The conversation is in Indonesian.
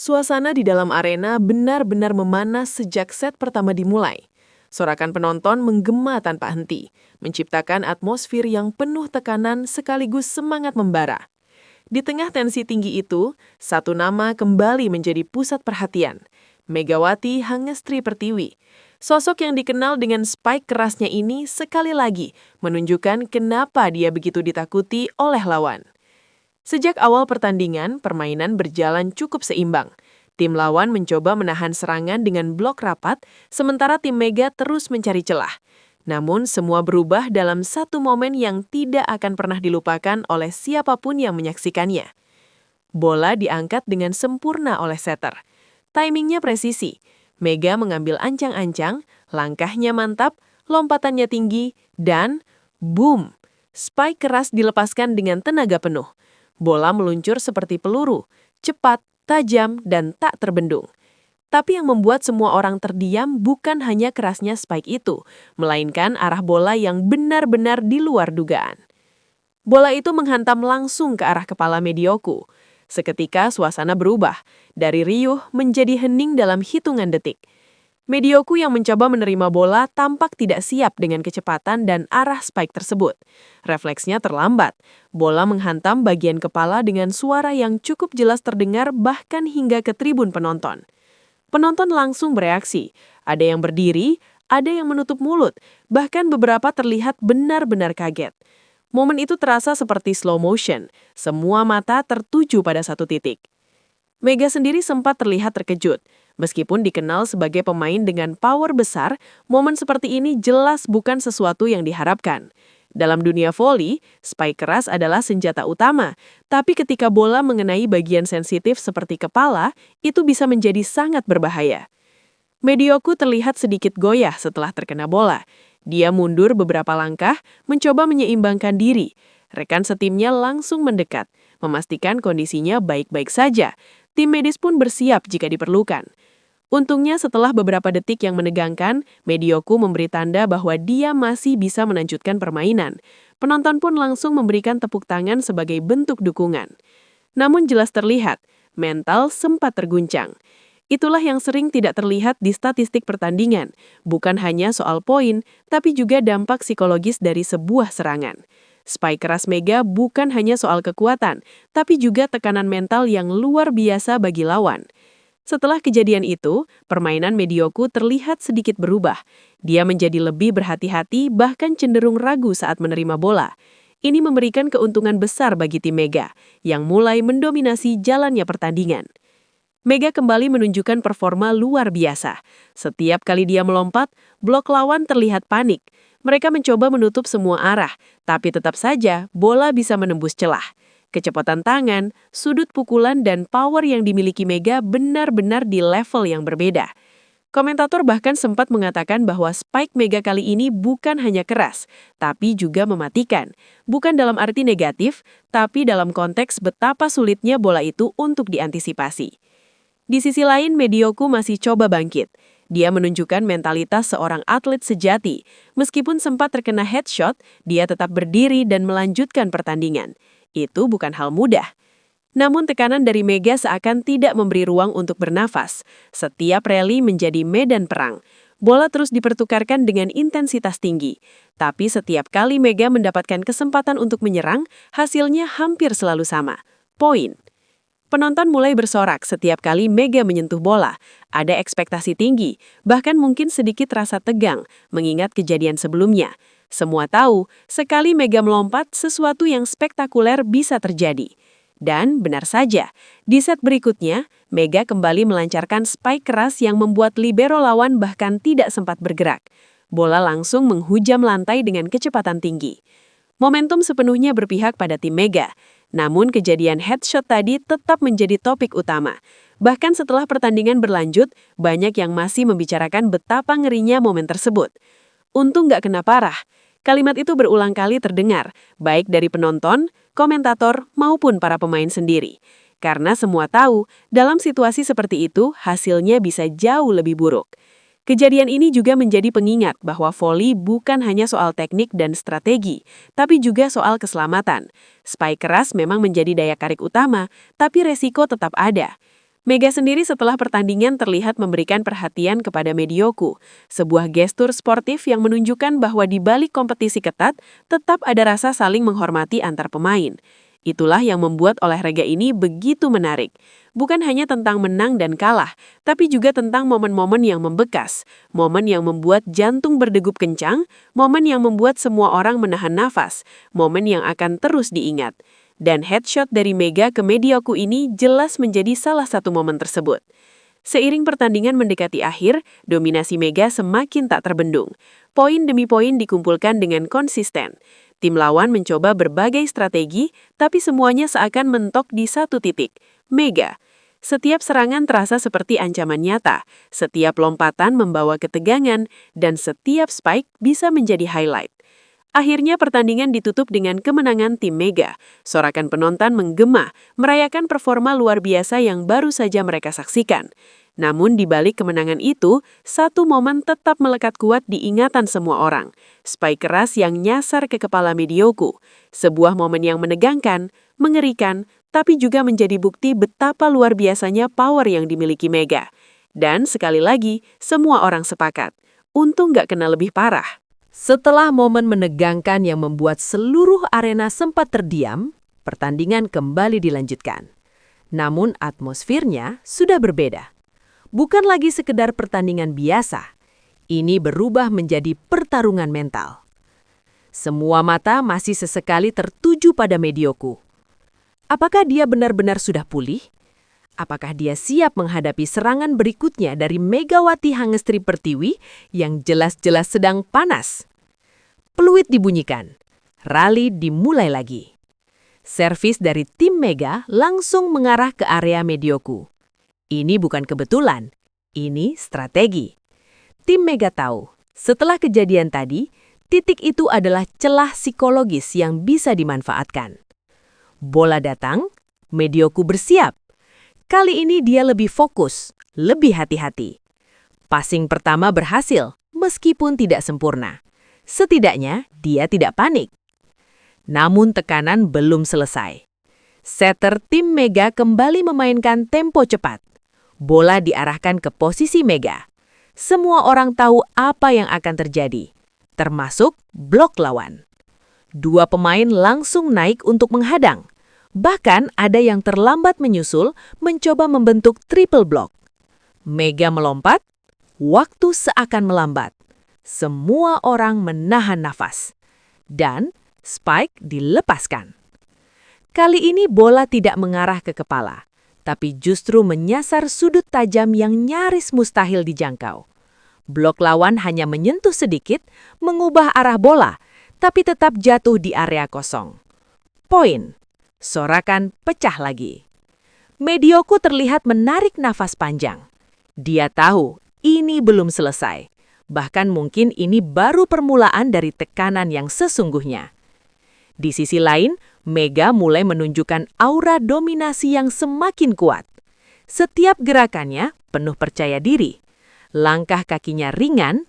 Suasana di dalam arena benar-benar memanas sejak set pertama dimulai. Sorakan penonton menggema tanpa henti, menciptakan atmosfer yang penuh tekanan sekaligus semangat membara. Di tengah tensi tinggi itu, satu nama kembali menjadi pusat perhatian. Megawati Hangestri Pertiwi. Sosok yang dikenal dengan spike kerasnya ini sekali lagi menunjukkan kenapa dia begitu ditakuti oleh lawan. Sejak awal pertandingan, permainan berjalan cukup seimbang. Tim lawan mencoba menahan serangan dengan blok rapat, sementara tim Mega terus mencari celah. Namun, semua berubah dalam satu momen yang tidak akan pernah dilupakan oleh siapapun yang menyaksikannya. Bola diangkat dengan sempurna oleh setter. Timingnya presisi. Mega mengambil ancang-ancang, langkahnya mantap, lompatannya tinggi, dan boom! Spike keras dilepaskan dengan tenaga penuh. Bola meluncur seperti peluru, cepat, tajam, dan tak terbendung. Tapi yang membuat semua orang terdiam bukan hanya kerasnya spike itu, melainkan arah bola yang benar-benar di luar dugaan. Bola itu menghantam langsung ke arah kepala Medioku. Seketika suasana berubah, dari riuh menjadi hening dalam hitungan detik. Medioku yang mencoba menerima bola tampak tidak siap dengan kecepatan dan arah spike tersebut. Refleksnya terlambat. Bola menghantam bagian kepala dengan suara yang cukup jelas terdengar bahkan hingga ke tribun penonton. Penonton langsung bereaksi. Ada yang berdiri, ada yang menutup mulut, bahkan beberapa terlihat benar-benar kaget. Momen itu terasa seperti slow motion. Semua mata tertuju pada satu titik. Mega sendiri sempat terlihat terkejut. Meskipun dikenal sebagai pemain dengan power besar, momen seperti ini jelas bukan sesuatu yang diharapkan. Dalam dunia voli, spike keras adalah senjata utama, tapi ketika bola mengenai bagian sensitif seperti kepala, itu bisa menjadi sangat berbahaya. Medioku terlihat sedikit goyah setelah terkena bola. Dia mundur beberapa langkah, mencoba menyeimbangkan diri. Rekan setimnya langsung mendekat, memastikan kondisinya baik-baik saja. Tim medis pun bersiap jika diperlukan. Untungnya setelah beberapa detik yang menegangkan, Medioku memberi tanda bahwa dia masih bisa melanjutkan permainan. Penonton pun langsung memberikan tepuk tangan sebagai bentuk dukungan. Namun jelas terlihat, mental sempat terguncang. Itulah yang sering tidak terlihat di statistik pertandingan. Bukan hanya soal poin, tapi juga dampak psikologis dari sebuah serangan. Spike keras Mega bukan hanya soal kekuatan, tapi juga tekanan mental yang luar biasa bagi lawan. Setelah kejadian itu, permainan Medioku terlihat sedikit berubah. Dia menjadi lebih berhati-hati, bahkan cenderung ragu saat menerima bola. Ini memberikan keuntungan besar bagi tim Mega, yang mulai mendominasi jalannya pertandingan. Mega kembali menunjukkan performa luar biasa. Setiap kali dia melompat, blok lawan terlihat panik. Mereka mencoba menutup semua arah, tapi tetap saja bola bisa menembus celah. Kecepatan tangan, sudut pukulan, dan power yang dimiliki Mega benar-benar di level yang berbeda. Komentator bahkan sempat mengatakan bahwa spike Mega kali ini bukan hanya keras, tapi juga mematikan. Bukan dalam arti negatif, tapi dalam konteks betapa sulitnya bola itu untuk diantisipasi. Di sisi lain, Medioku masih coba bangkit. Dia menunjukkan mentalitas seorang atlet sejati. Meskipun sempat terkena headshot, dia tetap berdiri dan melanjutkan pertandingan. Itu bukan hal mudah. Namun tekanan dari Mega seakan tidak memberi ruang untuk bernafas. Setiap rally menjadi medan perang. Bola terus dipertukarkan dengan intensitas tinggi. Tapi setiap kali Mega mendapatkan kesempatan untuk menyerang, hasilnya hampir selalu sama. Poin. Penonton mulai bersorak setiap kali Mega menyentuh bola. Ada ekspektasi tinggi, bahkan mungkin sedikit rasa tegang, mengingat kejadian sebelumnya. Semua tahu, sekali Mega melompat, sesuatu yang spektakuler bisa terjadi. Dan benar saja, di set berikutnya, Mega kembali melancarkan spike keras yang membuat libero lawan bahkan tidak sempat bergerak. Bola langsung menghujam lantai dengan kecepatan tinggi. Momentum sepenuhnya berpihak pada tim Mega. Namun kejadian headshot tadi tetap menjadi topik utama. Bahkan setelah pertandingan berlanjut, banyak yang masih membicarakan betapa ngerinya momen tersebut. Untung nggak kena parah. Kalimat itu berulang kali terdengar, baik dari penonton, komentator, maupun para pemain sendiri. Karena semua tahu, dalam situasi seperti itu, hasilnya bisa jauh lebih buruk. Kejadian ini juga menjadi pengingat bahwa voli bukan hanya soal teknik dan strategi, tapi juga soal keselamatan. Spike keras memang menjadi daya tarik utama, tapi resiko tetap ada. Mega sendiri setelah pertandingan terlihat memberikan perhatian kepada Medioku, sebuah gestur sportif yang menunjukkan bahwa di balik kompetisi ketat, tetap ada rasa saling menghormati antar pemain. Itulah yang membuat olahraga ini begitu menarik. Bukan hanya tentang menang dan kalah, tapi juga tentang momen-momen yang membekas, momen yang membuat jantung berdegup kencang, momen yang membuat semua orang menahan nafas, momen yang akan terus diingat. Dan headshot dari Mega ke Medioku ini jelas menjadi salah satu momen tersebut. Seiring pertandingan mendekati akhir, dominasi Mega semakin tak terbendung. Poin demi poin dikumpulkan dengan konsisten. Tim lawan mencoba berbagai strategi, tapi semuanya seakan mentok di satu titik, Mega. Setiap serangan terasa seperti ancaman nyata, setiap lompatan membawa ketegangan, dan setiap spike bisa menjadi highlight. Akhirnya pertandingan ditutup dengan kemenangan tim Mega. Sorakan penonton menggema, merayakan performa luar biasa yang baru saja mereka saksikan. Namun di balik kemenangan itu, satu momen tetap melekat kuat di ingatan semua orang. Spike keras yang nyasar ke kepala Medioku. Sebuah momen yang menegangkan, mengerikan, tapi juga menjadi bukti betapa luar biasanya power yang dimiliki Mega. Dan sekali lagi, semua orang sepakat. Untung nggak kena lebih parah. Setelah momen menegangkan yang membuat seluruh arena sempat terdiam, pertandingan kembali dilanjutkan. Namun atmosfernya sudah berbeda. Bukan lagi sekedar pertandingan biasa, ini berubah menjadi pertarungan mental. Semua mata masih sesekali tertuju pada Medioku. Apakah dia benar-benar sudah pulih? Apakah dia siap menghadapi serangan berikutnya dari Megawati Hangestri Pertiwi yang jelas-jelas sedang panas? Peluit dibunyikan, rally dimulai lagi. Servis dari tim Mega langsung mengarah ke area Medioku. Ini bukan kebetulan, ini strategi. Tim Mega tahu, setelah kejadian tadi, titik itu adalah celah psikologis yang bisa dimanfaatkan. Bola datang, Medioku bersiap. Kali ini dia lebih fokus, lebih hati-hati. Passing pertama berhasil, meskipun tidak sempurna. Setidaknya, dia tidak panik. Namun tekanan belum selesai. Setter tim Mega kembali memainkan tempo cepat. Bola diarahkan ke posisi Mega. Semua orang tahu apa yang akan terjadi, termasuk blok lawan. Dua pemain langsung naik untuk menghadang. Bahkan ada yang terlambat menyusul mencoba membentuk triple block. Mega melompat, waktu seakan melambat. Semua orang menahan nafas. Dan spike dilepaskan. Kali ini bola tidak mengarah ke kepala, tapi justru menyasar sudut tajam yang nyaris mustahil dijangkau. Blok lawan hanya menyentuh sedikit, mengubah arah bola, tapi tetap jatuh di area kosong. Poin. Sorakan pecah lagi. Medioku terlihat menarik nafas panjang. Dia tahu ini belum selesai. Bahkan mungkin ini baru permulaan dari tekanan yang sesungguhnya. Di sisi lain, Mega mulai menunjukkan aura dominasi yang semakin kuat. Setiap gerakannya penuh percaya diri. Langkah kakinya ringan,